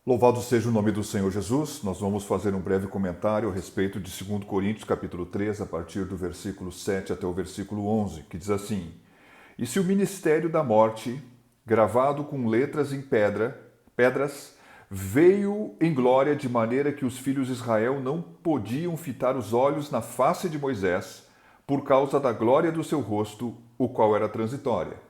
Louvado seja o nome do Senhor Jesus. Nós vamos fazer um breve comentário a respeito de 2 Coríntios, capítulo 3, a partir do versículo 7 até o versículo 11, que diz assim: E se o ministério da morte, gravado com letras em pedras, veio em glória de maneira que os filhos de Israel não podiam fitar os olhos na face de Moisés, por causa da glória do seu rosto, o qual era transitória.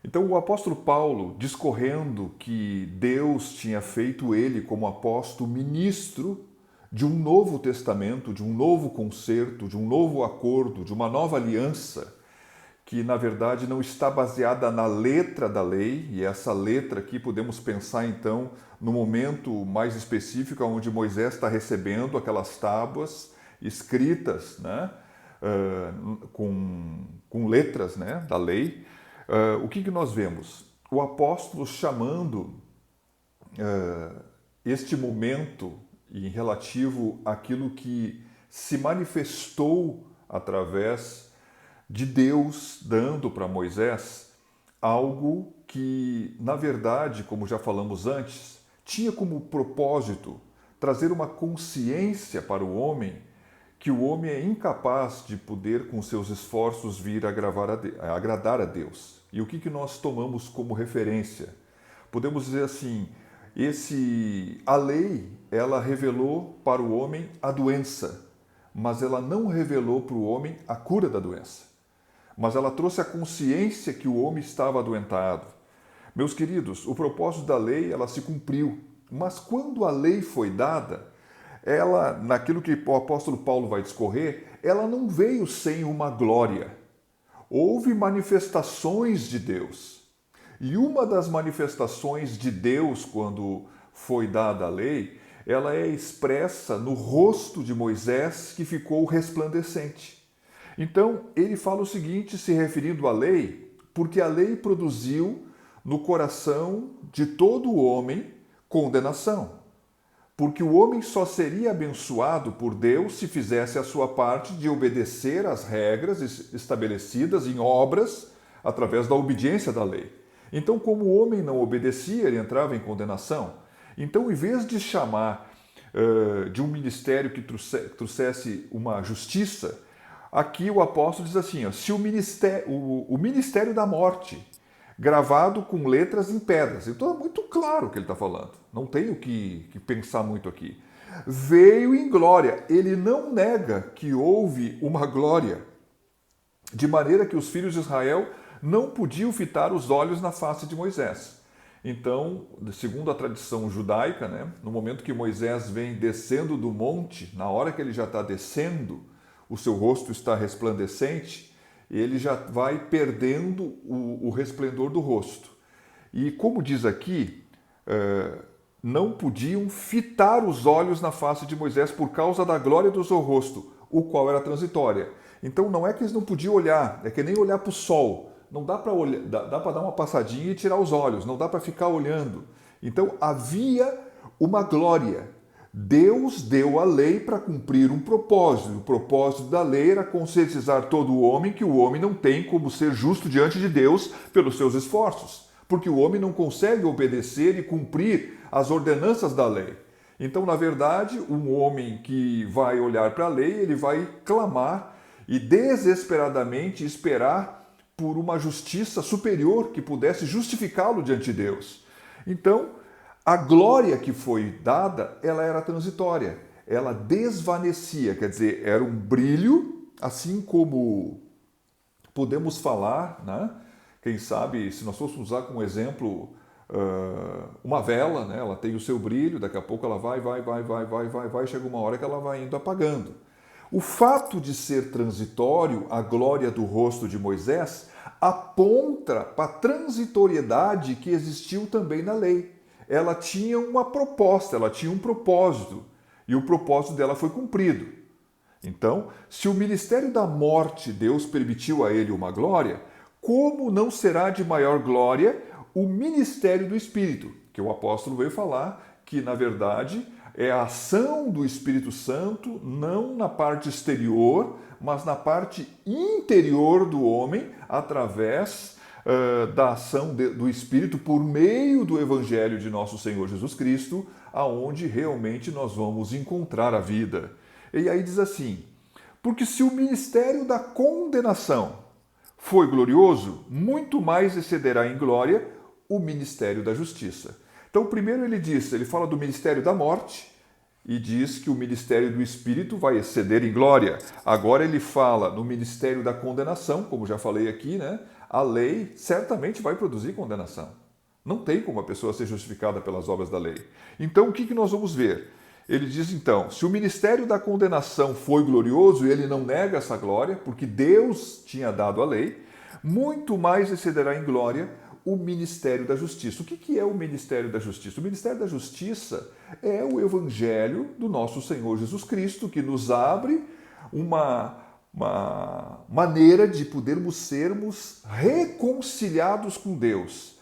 Então, o apóstolo Paulo, discorrendo que Deus tinha feito ele como apóstolo ministro de um novo testamento, de um novo concerto, de um novo acordo, de uma nova aliança, que na verdade não está baseada na letra da lei, e essa letra aqui podemos pensar então no momento mais específico onde Moisés está recebendo aquelas tábuas escritas, né, com letras, né, da lei. O que nós vemos? O apóstolo chamando este momento em relativo àquilo que se manifestou através de Deus dando para Moisés algo que, na verdade, como já falamos antes, tinha como propósito trazer uma consciência para o homem que o homem é incapaz de poder, com seus esforços, vir a agradar a Deus. E o que nós tomamos como referência? Podemos dizer assim, a lei, ela revelou para o homem a doença, mas ela não revelou para o homem a cura da doença. Mas ela trouxe a consciência que o homem estava adoentado. Meus queridos, o propósito da lei, ela se cumpriu. Mas quando a lei foi dada, ela, naquilo que o apóstolo Paulo vai discorrer, ela não veio sem uma glória. Houve manifestações de Deus. E uma das manifestações de Deus, quando foi dada a lei, ela é expressa no rosto de Moisés, que ficou resplandecente. Então, ele fala o seguinte, se referindo à lei, porque a lei produziu no coração de todo homem condenação. Porque o homem só seria abençoado por Deus se fizesse a sua parte de obedecer às regras estabelecidas em obras através da obediência da lei. Então, como o homem não obedecia, ele entrava em condenação. Então, em vez de chamar de um ministério que trouxesse uma justiça, aqui o apóstolo diz assim, ó, se o ministério da morte, gravado com letras em pedras. Então é muito claro o que ele está falando. Não tenho que pensar muito aqui. Veio em glória. Ele não nega que houve uma glória, de maneira que os filhos de Israel não podiam fitar os olhos na face de Moisés. Então, segundo a tradição judaica, né, no momento que Moisés vem descendo do monte, na hora que ele já está descendo, o seu rosto está resplandecente, ele já vai perdendo o resplendor do rosto. E como diz aqui, não podiam fitar os olhos na face de Moisés por causa da glória do seu rosto, o qual era transitória. Então não é que eles não podiam olhar, é que nem olhar para o sol. Não dá para olhar, dá para dar uma passadinha e tirar os olhos, não dá para ficar olhando. Então havia uma glória. Deus deu a lei para cumprir um propósito. O propósito da lei era conscientizar todo o homem que o homem não tem como ser justo diante de Deus pelos seus esforços, porque o homem não consegue obedecer e cumprir as ordenanças da lei. Então, na verdade, um homem que vai olhar para a lei, ele vai clamar e desesperadamente esperar por uma justiça superior que pudesse justificá-lo diante de Deus. Então, a glória que foi dada, ela era transitória, ela desvanecia, quer dizer, era um brilho, assim como podemos falar, né? Quem sabe, se nós fôssemos usar como exemplo uma vela, né? Ela tem o seu brilho, daqui a pouco ela vai, chega uma hora que ela vai indo apagando. O fato de ser transitório, a glória do rosto de Moisés, aponta para a transitoriedade que existiu também na lei. Ela tinha uma proposta, ela tinha um propósito, e o propósito dela foi cumprido. Então, se o ministério da morte Deus permitiu a ele uma glória, como não será de maior glória o ministério do Espírito? Que o apóstolo veio falar que, na verdade, é a ação do Espírito Santo, não na parte exterior, mas na parte interior do homem, através da ação do Espírito por meio do Evangelho de nosso Senhor Jesus Cristo, aonde realmente nós vamos encontrar a vida. E aí diz assim: porque se o ministério da condenação foi glorioso, muito mais excederá em glória o ministério da justiça. Então, primeiro ele fala do ministério da morte e diz que o ministério do Espírito vai exceder em glória. Agora ele fala no ministério da condenação, como já falei aqui, né? A lei certamente vai produzir condenação. Não tem como a pessoa ser justificada pelas obras da lei. Então, o que nós vamos ver? Ele diz então, se o ministério da condenação foi glorioso, e ele não nega essa glória, porque Deus tinha dado a lei, muito mais excederá em glória o ministério da justiça. O que é o ministério da justiça? O ministério da justiça é o evangelho do nosso Senhor Jesus Cristo, que nos abre uma maneira de podermos sermos reconciliados com Deus,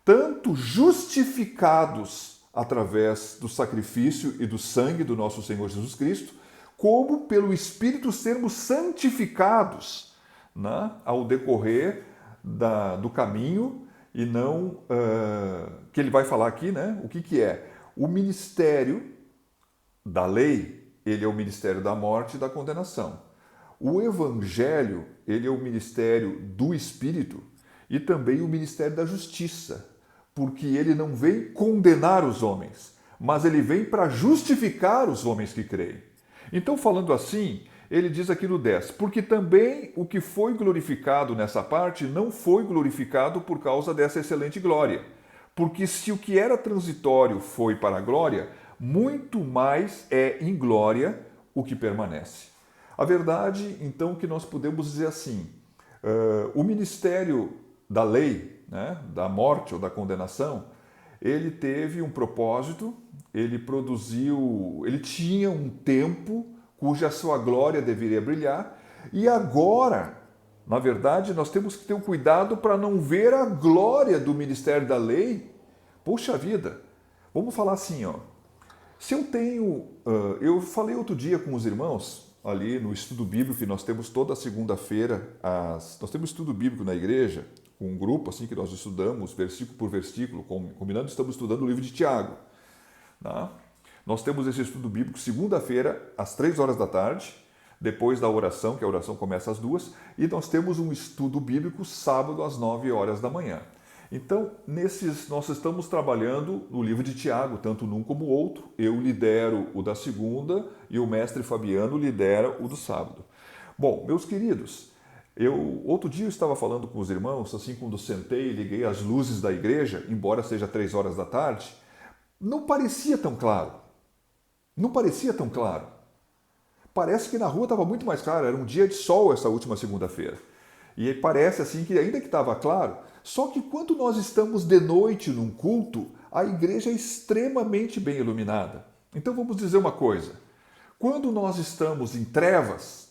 tanto justificados através do sacrifício e do sangue do nosso Senhor Jesus Cristo, como pelo Espírito sermos santificados, né, ao decorrer do caminho, e não que ele vai falar aqui, né? O que é? O ministério da lei, ele é o ministério da morte e da condenação. O evangelho, ele é o ministério do Espírito e também o ministério da justiça, porque ele não vem condenar os homens, mas ele vem para justificar os homens que creem. Então, falando assim, ele diz aqui no 10, porque também o que foi glorificado nessa parte não foi glorificado por causa dessa excelente glória. Porque se o que era transitório foi para a glória, muito mais é em glória o que permanece. A verdade, então, que nós podemos dizer assim, o ministério da lei, né, da morte ou da condenação, ele teve um propósito, ele tinha um tempo cuja sua glória deveria brilhar, e agora, na verdade, nós temos que ter um cuidado para não ver a glória do ministério da lei. Poxa vida, vamos falar assim, ó. Se eu tenho, eu falei outro dia com os irmãos, ali no estudo bíblico, que nós temos toda segunda-feira, nós temos estudo bíblico na igreja, com um grupo assim que nós estudamos, versículo por versículo, combinando, estamos estudando o livro de Tiago. Tá? Nós temos esse estudo bíblico segunda-feira, às 3 horas da tarde, depois da oração, que a oração começa às 2, e nós temos um estudo bíblico sábado às 9 horas da manhã. Então, nós estamos trabalhando no livro de Tiago, tanto num como o outro. Eu lidero o da segunda e o mestre Fabiano lidera o do sábado. Bom, meus queridos, outro dia eu estava falando com os irmãos, assim, quando sentei e liguei as luzes da igreja, embora seja 3 horas da tarde, não parecia tão claro. Não parecia tão claro. Parece que na rua estava muito mais claro, era um dia de sol essa última segunda-feira. E parece assim que ainda que estava claro, só que quando nós estamos de noite num culto, a igreja é extremamente bem iluminada. Então vamos dizer uma coisa, quando nós estamos em trevas,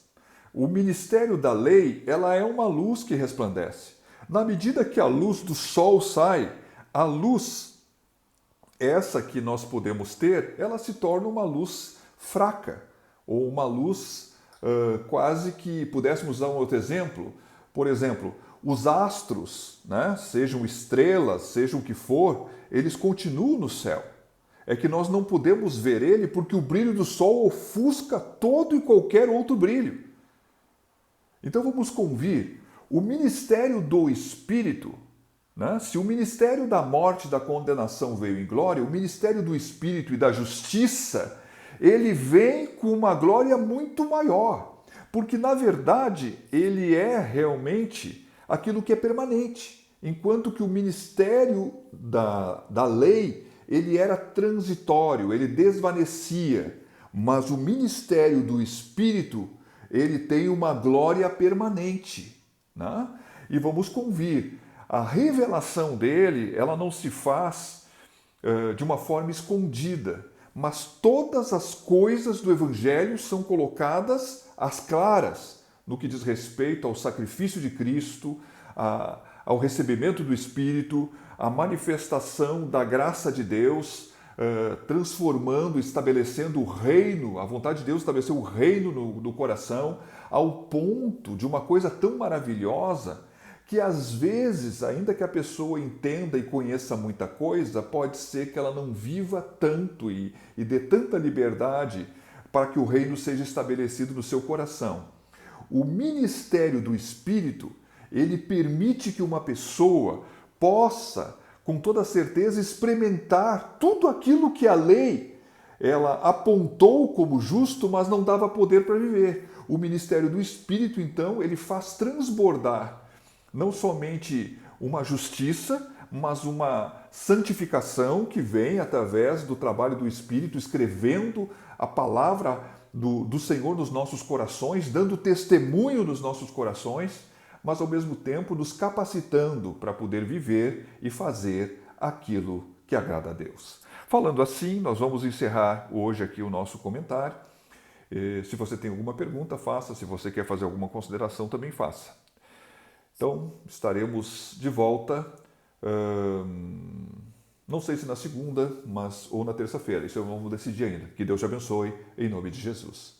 o ministério da lei, ela é uma luz que resplandece. Na medida que a luz do sol sai, a luz essa que nós podemos ter, ela se torna uma luz fraca, ou uma luz quase que, pudéssemos usar um outro exemplo, por exemplo, os astros, né, sejam estrelas, sejam o que for, eles continuam no céu. É que nós não podemos ver ele porque o brilho do sol ofusca todo e qualquer outro brilho. Então vamos convir, o ministério do Espírito, né? Se o ministério da morte e da condenação veio em glória, o ministério do Espírito e da justiça, ele vem com uma glória muito maior, porque na verdade ele é realmente aquilo que é permanente, enquanto que o ministério da lei, ele era transitório, ele desvanecia, mas o ministério do Espírito, ele tem uma glória permanente, né? E vamos convir, a revelação dele, ela não se faz de uma forma escondida, mas todas as coisas do Evangelho são colocadas às claras no que diz respeito ao sacrifício de Cristo, ao recebimento do Espírito, à manifestação da graça de Deus, transformando, estabelecendo o reino, a vontade de Deus estabeleceu o reino no coração, ao ponto de uma coisa tão maravilhosa que às vezes, ainda que a pessoa entenda e conheça muita coisa, pode ser que ela não viva tanto e dê tanta liberdade para que o reino seja estabelecido no seu coração. O ministério do Espírito, ele permite que uma pessoa possa, com toda certeza, experimentar tudo aquilo que a lei ela apontou como justo, mas não dava poder para viver. O ministério do Espírito, então, ele faz transbordar não somente uma justiça, mas uma santificação que vem através do trabalho do Espírito, escrevendo a palavra do Senhor nos nossos corações, dando testemunho nos nossos corações, mas ao mesmo tempo nos capacitando para poder viver e fazer aquilo que agrada a Deus. Falando assim, nós vamos encerrar hoje aqui o nosso comentário. Se você tem alguma pergunta, faça. Se você quer fazer alguma consideração, também faça. Então, estaremos de volta, não sei se na segunda, mas ou na terça-feira. Isso eu não vou decidir ainda. Que Deus te abençoe, em nome de Jesus.